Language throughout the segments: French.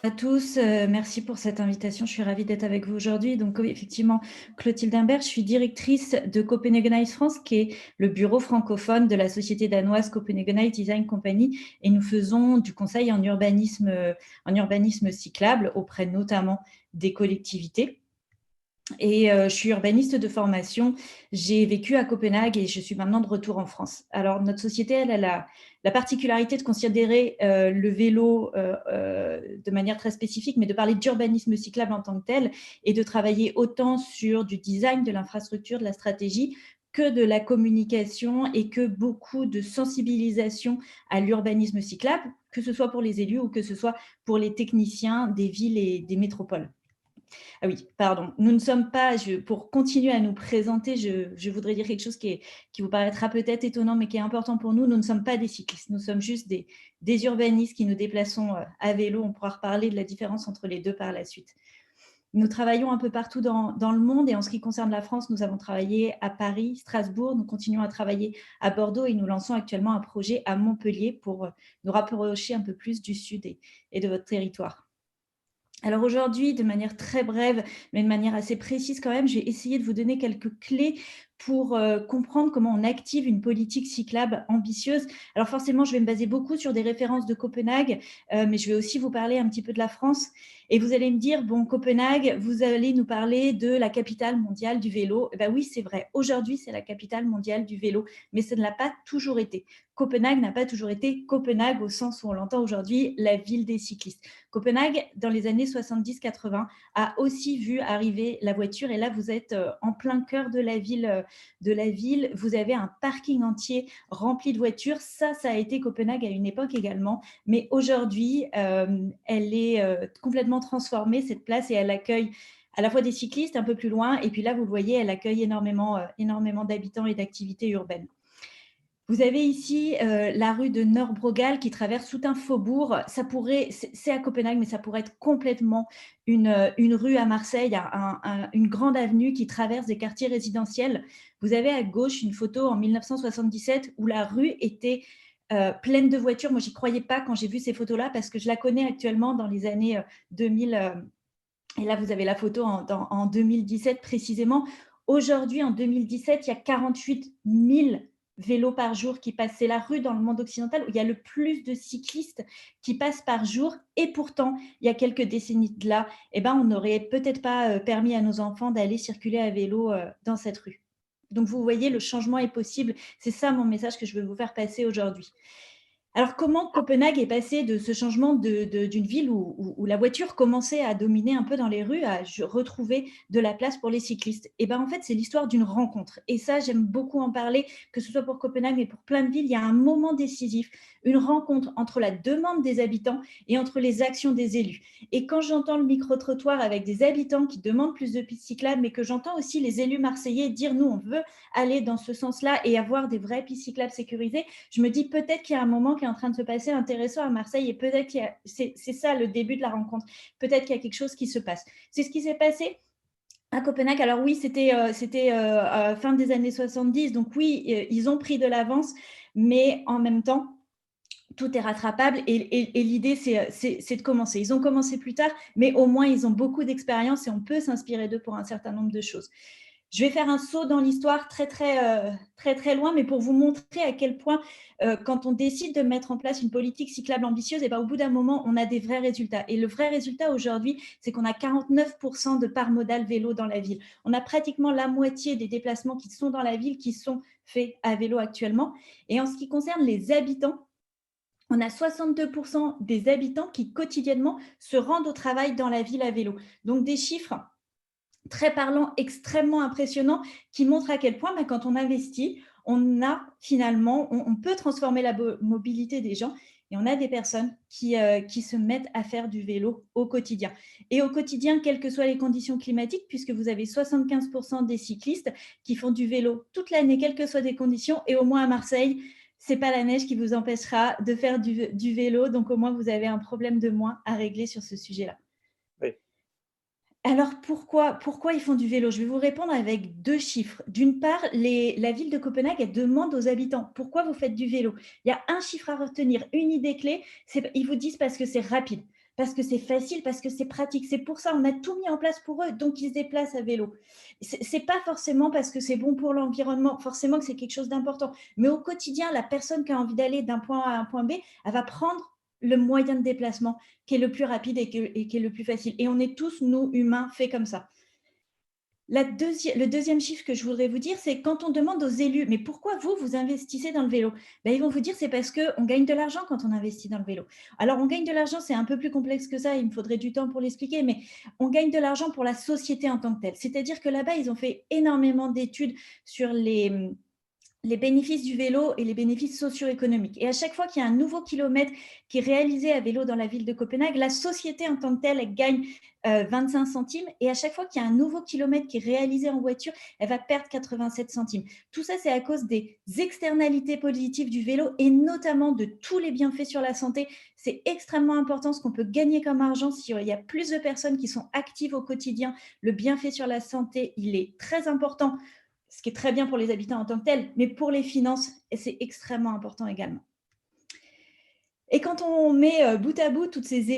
À tous, merci pour cette invitation. Je suis ravie d'être avec vous aujourd'hui. Donc oui, effectivement, Clotilde Imbert, je suis directrice de Copenhagen France, qui est le bureau francophone de la société danoise Copenhagen Design Company, et nous faisons du conseil en urbanisme cyclable auprès notamment des collectivités. Et je suis urbaniste de formation. J'ai vécu à Copenhague et je suis maintenant de retour en France. Alors, notre société, elle a la particularité de considérer le vélo de manière très spécifique, mais de parler d'urbanisme cyclable en tant que tel et de travailler autant sur du design, de l'infrastructure, de la stratégie, que de la communication et que beaucoup de sensibilisation à l'urbanisme cyclable, que ce soit pour les élus ou que ce soit pour les techniciens des villes et des métropoles. Ah oui, pardon. Nous ne sommes pas, pour continuer à nous présenter, je voudrais dire quelque chose qui vous paraîtra peut-être étonnant, mais qui est important pour nous. Nous ne sommes pas des cyclistes, nous sommes juste des urbanistes qui nous déplaçons à vélo. On pourra reparler de la différence entre les deux par la suite. Nous travaillons un peu partout dans le monde et en ce qui concerne la France, nous avons travaillé à Paris, Strasbourg, nous continuons à travailler à Bordeaux et nous lançons actuellement un projet à Montpellier pour nous rapprocher un peu plus du sud et de votre territoire. Alors aujourd'hui, de manière très brève, mais de manière assez précise quand même, je vais essayer de vous donner quelques clés pour comprendre comment on active une politique cyclable ambitieuse. Alors forcément, je vais me baser beaucoup sur des références de Copenhague, mais je vais aussi vous parler un petit peu de la France. Et vous allez me dire, bon, Copenhague, vous allez nous parler de la capitale mondiale du vélo. Eh bien oui, c'est vrai. Aujourd'hui, c'est la capitale mondiale du vélo, mais ça ne l'a pas toujours été. Copenhague n'a pas toujours été Copenhague au sens où on l'entend aujourd'hui, la ville des cyclistes. Copenhague, dans les années 70-80, a aussi vu arriver la voiture. Et là, vous êtes en plein cœur de la ville. Vous avez un parking entier rempli de voitures. Ça a été Copenhague à une époque également. Mais aujourd'hui, elle est complètement transformée, cette place, et elle accueille à la fois des cyclistes un peu plus loin. Et puis là, vous le voyez, elle accueille énormément d'habitants et d'activités urbaines. Vous avez ici la rue de Nørrebrogade qui traverse tout un faubourg. C'est à Copenhague, mais ça pourrait être complètement une rue à Marseille, une grande avenue qui traverse des quartiers résidentiels. Vous avez à gauche une photo en 1977 où la rue était pleine de voitures. Moi, j'y croyais pas quand j'ai vu ces photos-là parce que je la connais actuellement dans les années 2000. Et là, vous avez la photo en 2017 précisément. Aujourd'hui, en 2017, il y a 48 000 vélos par jour qui passent. C'est la rue dans le monde occidental où il y a le plus de cyclistes qui passent par jour. Et pourtant, il y a quelques décennies de là, on n'aurait peut-être pas permis à nos enfants d'aller circuler à vélo dans cette rue. Donc, vous voyez, le changement est possible. C'est ça mon message que je veux vous faire passer aujourd'hui. Alors, comment Copenhague est passé de ce changement d'une ville où la voiture commençait à dominer un peu dans les rues, à retrouver de la place pour les cyclistes? En fait, c'est l'histoire d'une rencontre. Et ça, j'aime beaucoup en parler, que ce soit pour Copenhague, mais pour plein de villes. Il y a un moment décisif, une rencontre entre la demande des habitants et entre les actions des élus. Et quand j'entends le micro-trottoir avec des habitants qui demandent plus de pistes cyclables, mais que j'entends aussi les élus marseillais dire « nous, on veut aller dans ce sens-là et avoir des vraies pistes cyclables sécurisées », je me dis peut-être qu'il y a un moment qui est en train de se passer intéressant à Marseille et peut-être que c'est ça le début de la rencontre. Peut-être qu'il y a quelque chose qui se passe. C'est ce qui s'est passé à Copenhague. Alors oui, c'était fin des années 70, donc oui, ils ont pris de l'avance, mais en même temps, tout est rattrapable et l'idée, c'est de commencer. Ils ont commencé plus tard, mais au moins, ils ont beaucoup d'expérience et on peut s'inspirer d'eux pour un certain nombre de choses. Je vais faire un saut dans l'histoire très loin, mais pour vous montrer à quel point, quand on décide de mettre en place une politique cyclable ambitieuse, au bout d'un moment, on a des vrais résultats. Et le vrai résultat aujourd'hui, c'est qu'on a 49% de part modale vélo dans la ville. On a pratiquement la moitié des déplacements qui sont dans la ville qui sont faits à vélo actuellement. Et en ce qui concerne les habitants, on a 62% des habitants qui quotidiennement se rendent au travail dans la ville à vélo. Donc des chiffres très parlant, extrêmement impressionnant, qui montre à quel point, quand on investit, on peut transformer la mobilité des gens et on a des personnes qui se mettent à faire du vélo au quotidien. Et au quotidien, quelles que soient les conditions climatiques, puisque vous avez 75% des cyclistes qui font du vélo toute l'année, quelles que soient les conditions, et au moins à Marseille, ce n'est pas la neige qui vous empêchera de faire du vélo, donc au moins vous avez un problème de moins à régler sur ce sujet-là. Oui. Alors pourquoi ils font du vélo? Je vais vous répondre avec 2 chiffres. D'une part, la ville de Copenhague, elle demande aux habitants: «Pourquoi vous faites du vélo?» Il y a un chiffre à retenir, une idée clé, ils vous disent: «Parce que c'est rapide». parce que c'est facile, parce que c'est pratique. C'est pour ça, on a tout mis en place pour eux, donc ils se déplacent à vélo. C'est pas forcément parce que c'est bon pour l'environnement, forcément que c'est quelque chose d'important. Mais au quotidien, la personne qui a envie d'aller d'un point A à un point B, elle va prendre le moyen de déplacement qui est le plus rapide et qui est le plus facile. Et on est tous, nous, humains, faits comme ça. Le deuxième chiffre que je voudrais vous dire, c'est quand on demande aux élus, mais pourquoi vous investissez dans le vélo? Ben, ils vont vous dire, c'est parce qu'on gagne de l'argent quand on investit dans le vélo. Alors, on gagne de l'argent, c'est un peu plus complexe que ça, il me faudrait du temps pour l'expliquer, mais on gagne de l'argent pour la société en tant que telle. C'est-à-dire que là-bas, ils ont fait énormément d'études sur les bénéfices du vélo et les bénéfices socio-économiques. Et à chaque fois qu'il y a un nouveau kilomètre qui est réalisé à vélo dans la ville de Copenhague, la société en tant que telle, elle gagne 25 centimes. Et à chaque fois qu'il y a un nouveau kilomètre qui est réalisé en voiture, elle va perdre 87 centimes. Tout ça, c'est à cause des externalités positives du vélo et notamment de tous les bienfaits sur la santé. C'est extrêmement important ce qu'on peut gagner comme argent s'il y a plus de personnes qui sont actives au quotidien. Le bienfait sur la santé, il est très important, ce qui est très bien pour les habitants en tant que tels, mais pour les finances, c'est extrêmement important également. Et quand on met bout à bout toutes ces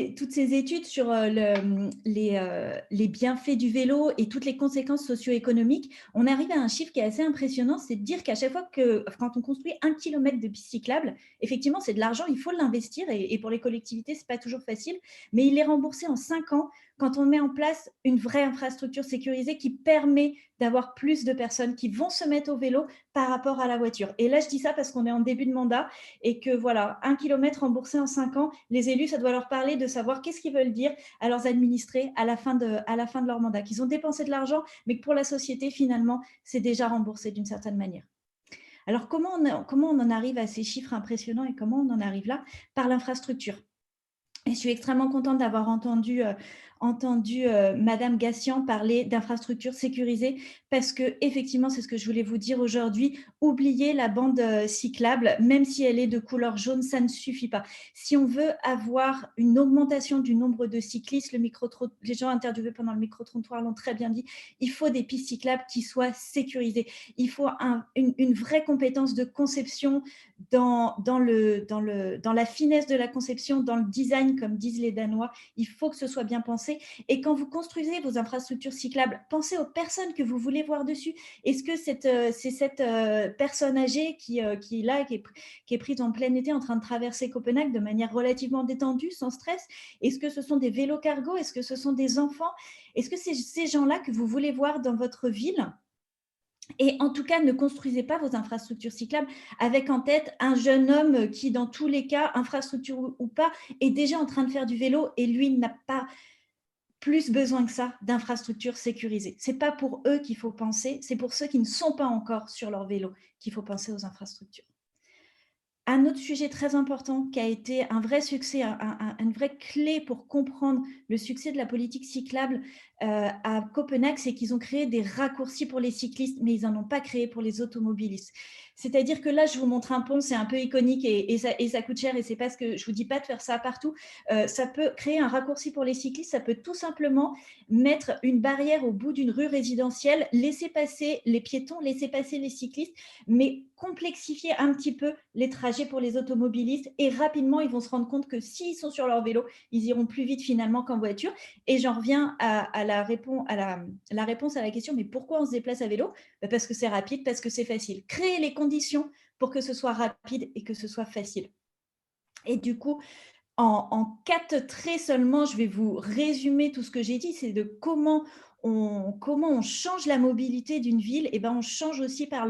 études sur les bienfaits du vélo et toutes les conséquences socio-économiques, on arrive à un chiffre qui est assez impressionnant, c'est de dire qu'à chaque fois quand on construit 1 kilomètre de piste cyclable, effectivement, c'est de l'argent, il faut l'investir et pour les collectivités, ce n'est pas toujours facile, mais il est remboursé en 5 ans quand on met en place une vraie infrastructure sécurisée qui permet d'avoir plus de personnes qui vont se mettre au vélo par rapport à la voiture. Et là, je dis ça parce qu'on est en début de mandat et que voilà, 1 kilomètre remboursé en 5 ans, les élus, ça doit leur parler de savoir qu'est-ce qu'ils veulent dire à leurs administrés à la fin de leur mandat, qu'ils ont dépensé de l'argent, mais que pour la société, finalement, c'est déjà remboursé d'une certaine manière. Alors, comment on en arrive à ces chiffres impressionnants et comment on en arrive là? Par l'infrastructure. Et je suis extrêmement contente d'avoir entendu Madame Gassian parler d'infrastructures sécurisées parce que effectivement, c'est ce que je voulais vous dire aujourd'hui. Oubliez la bande cyclable, même si elle est de couleur jaune, ça ne suffit pas. Si on veut avoir une augmentation du nombre de cyclistes, les gens interviewés pendant le micro-trottoir l'ont très bien dit, il faut des pistes cyclables qui soient sécurisées. Il faut une vraie compétence de conception dans la finesse de la conception, dans le design, comme disent les Danois. Il faut que ce soit bien pensé. Et quand vous construisez vos infrastructures cyclables, pensez aux personnes que vous voulez voir dessus. Est-ce que c'est cette personne âgée qui est prise en plein été en train de traverser Copenhague de manière relativement détendue, sans stress? Est-ce que ce sont des vélos cargo? Est-ce que ce sont des enfants? Est-ce que c'est ces gens-là que vous voulez voir dans votre ville? Et en tout cas, ne construisez pas vos infrastructures cyclables avec en tête un jeune homme qui, dans tous les cas, infrastructure ou pas, est déjà en train de faire du vélo et lui n'a pas plus besoin que ça d'infrastructures sécurisées. Ce n'est pas pour eux qu'il faut penser, c'est pour ceux qui ne sont pas encore sur leur vélo qu'il faut penser aux infrastructures. Un autre sujet très important qui a été un vrai succès, une vraie clé pour comprendre le succès de la politique cyclable à Copenhague, c'est qu'ils ont créé des raccourcis pour les cyclistes, mais ils n'en ont pas créé pour les automobilistes. C'est-à-dire que là, je vous montre un pont, c'est un peu iconique et ça coûte cher et c'est pas ce que je vous dis pas de faire ça partout. Ça peut créer un raccourci pour les cyclistes, ça peut tout simplement mettre une barrière au bout d'une rue résidentielle, laisser passer les piétons, laisser passer les cyclistes, mais complexifier un petit peu les trajets pour les automobilistes et rapidement, ils vont se rendre compte que s'ils sont sur leur vélo, ils iront plus vite finalement qu'en voiture. Et j'en reviens à la réponse à la question, mais pourquoi on se déplace à vélo? Parce que c'est rapide, parce que c'est facile. Créer les conditions pour que ce soit rapide et que ce soit facile. Et du coup, en 4 traits seulement, je vais vous résumer tout ce que j'ai dit, c'est de comment on change la mobilité d'une ville. Et ben, on change aussi par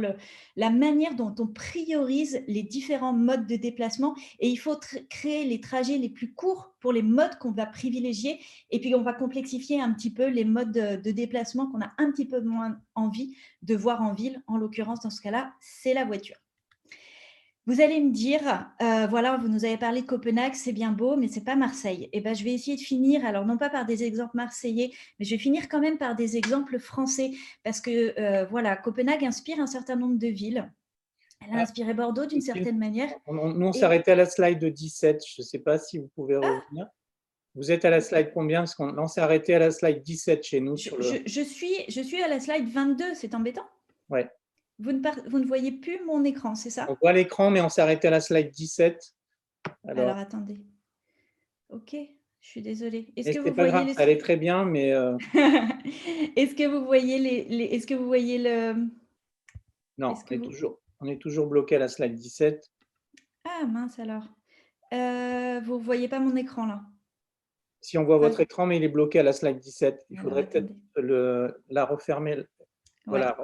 la manière dont on priorise les différents modes de déplacement. Et il faut créer les trajets les plus courts pour les modes qu'on va privilégier. Et puis, on va complexifier un petit peu les modes de déplacement qu'on a un petit peu moins envie de voir en ville. En l'occurrence, dans ce cas-là, c'est la voiture. Vous allez me dire, voilà, vous nous avez parlé de Copenhague, c'est bien beau, mais ce n'est pas Marseille. Et ben, je vais essayer de finir, alors non pas par des exemples marseillais, mais je vais finir quand même par des exemples français, parce que voilà, Copenhague inspire un certain nombre de villes. Elle a inspiré Bordeaux d'une certaine manière. Nous, on s'est arrêté à la slide de 17, je ne sais pas si vous pouvez revenir. Vous êtes à la slide combien? Parce qu'on s'est arrêté à la slide 17 chez nous. Je suis à la slide 22, c'est embêtant. Ouais. Vous ne voyez plus mon écran, c'est ça? On voit l'écran, mais on s'est arrêté à la slide 17. Alors attendez. Ok. Je suis désolée. Est-ce Mais que c'est vous pas voyez grave, ça allait très bien, mais Est-ce que vous voyez est-ce que vous voyez non, est-ce que vous on est toujours bloqué à la slide 17. ah mince alors. Vous voyez pas mon écran là? Si on voit Pas votre écran, mais il est bloqué à la slide 17. Il alors faudrait peut-être attendez. la refermer. Ouais. Voilà,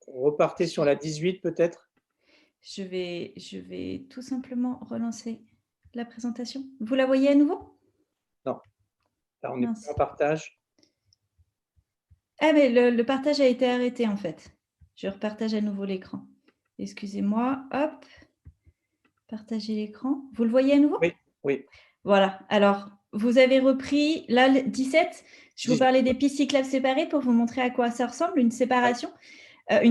repartez sur la 18 peut-être. Je vais tout simplement relancer la présentation. Vous la voyez à nouveau? Non, là, on est plus en Mince. partage. Ah mais le partage a été arrêté en fait. Je repartage à nouveau l'écran. Excusez-moi, hop, partager l'écran. Vous le voyez à nouveau? Oui, oui, Voilà, alors vous avez repris là le 17, je vous 18, parlais des pistes cyclables séparées pour vous montrer à quoi ça ressemble, ouais. une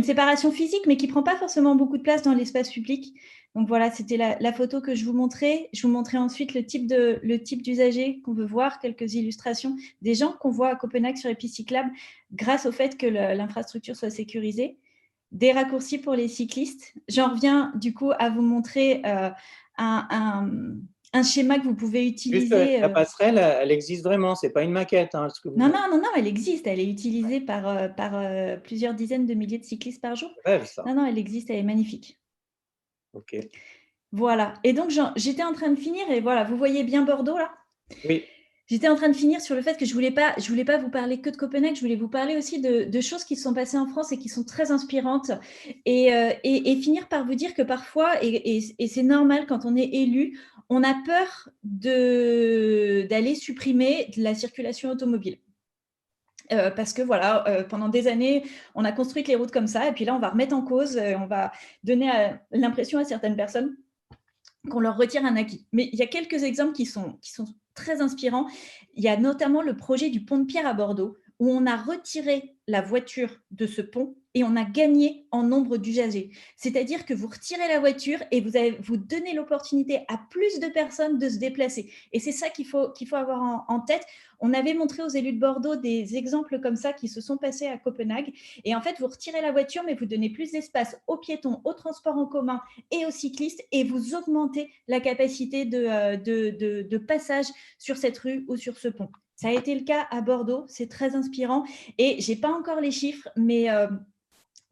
séparation physique, mais qui prend pas forcément beaucoup de place dans l'espace public. Donc voilà, c'était la photo que je vous montrais. Je vous montrais ensuite le type d'usager qu'on veut voir, quelques illustrations des gens qu'on voit à Copenhague sur les pistes cyclables grâce au fait que l'infrastructure soit sécurisée. Des raccourcis pour les cyclistes. J'en reviens du coup à vous montrer un, un schéma que vous pouvez Juste, utiliser. la passerelle, elle existe vraiment, c'est pas une maquette, hein, ce que vous Non, montrez. non, non, non, elle existe. Elle est utilisée par plusieurs dizaines de milliers de cyclistes par jour. Rêve ça. Non, non, elle existe, elle est magnifique. OK. Voilà. Et donc, j'étais en train de finir, et voilà, vous voyez bien Bordeaux là? Oui, J'étais en train de finir sur le fait que je voulais pas vous parler que de Copenhague, je voulais vous parler aussi de choses qui se sont passées en France et qui sont très inspirantes. Et finir par vous dire que parfois, et c'est normal quand on est élu, on a peur d'aller supprimer de la circulation automobile. Parce que voilà, pendant des années, on a construit les routes comme ça, et puis là, on va remettre en cause, on va donner l'impression à certaines personnes qu'on leur retire un acquis. Mais il y a quelques exemples qui sont très inspirants. Il y a notamment le projet du pont de Pierre à Bordeaux, où on a retiré la voiture de ce pont et on a gagné en nombre d'usagers. C'est-à-dire que vous retirez la voiture et vous donnez l'opportunité à plus de personnes de se déplacer. Et c'est ça qu'il faut avoir en tête. On avait montré aux élus de Bordeaux des exemples comme ça qui se sont passés à Copenhague. Et en fait, vous retirez la voiture, mais vous donnez plus d'espace aux piétons, aux transports en commun et aux cyclistes, et vous augmentez la capacité de passage sur cette rue ou sur ce pont. Ça a été le cas à Bordeaux, c'est très inspirant, et je n'ai pas encore les chiffres, mais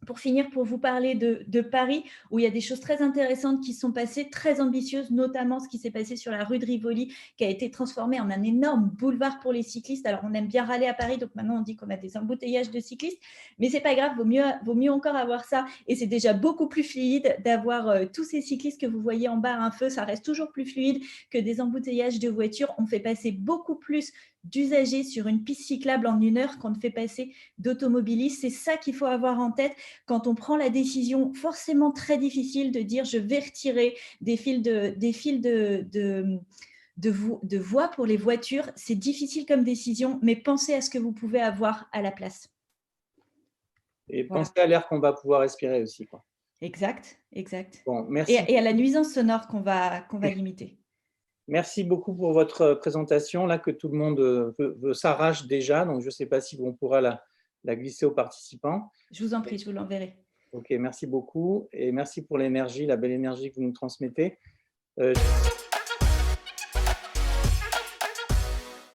pour finir, pour vous parler de Paris, où il y a des choses très intéressantes qui sont passées, très ambitieuses, notamment ce qui s'est passé sur la rue de Rivoli, qui a été transformée en un énorme boulevard pour les cyclistes. Alors, on aime bien râler à Paris, donc maintenant, on dit qu'on a des embouteillages de cyclistes, mais c'est pas grave, vaut mieux encore avoir ça, et c'est déjà beaucoup plus fluide d'avoir tous ces cyclistes que vous voyez en bas à un feu. Ça reste toujours plus fluide que des embouteillages de voitures. On fait passer beaucoup plus d'usagers sur une piste cyclable en 1 heure qu'on ne fait passer d'automobilistes. C'est ça qu'il faut avoir en tête quand on prend la décision forcément très difficile de dire je vais retirer des fils de voies pour les voitures. C'est difficile comme décision, mais pensez à ce que vous pouvez avoir à la place. et Voilà. pensez à l'air qu'on va pouvoir respirer aussi, quoi. Exact, exact. Bon, Et à la nuisance sonore qu'on va limiter. merci beaucoup pour votre présentation, là, que tout le monde s'arrache déjà, donc je ne sais pas si on pourra la glisser aux participants. Je vous en prie, je vous l'enverrai. OK, merci beaucoup et merci pour l'énergie, la belle énergie que vous nous transmettez.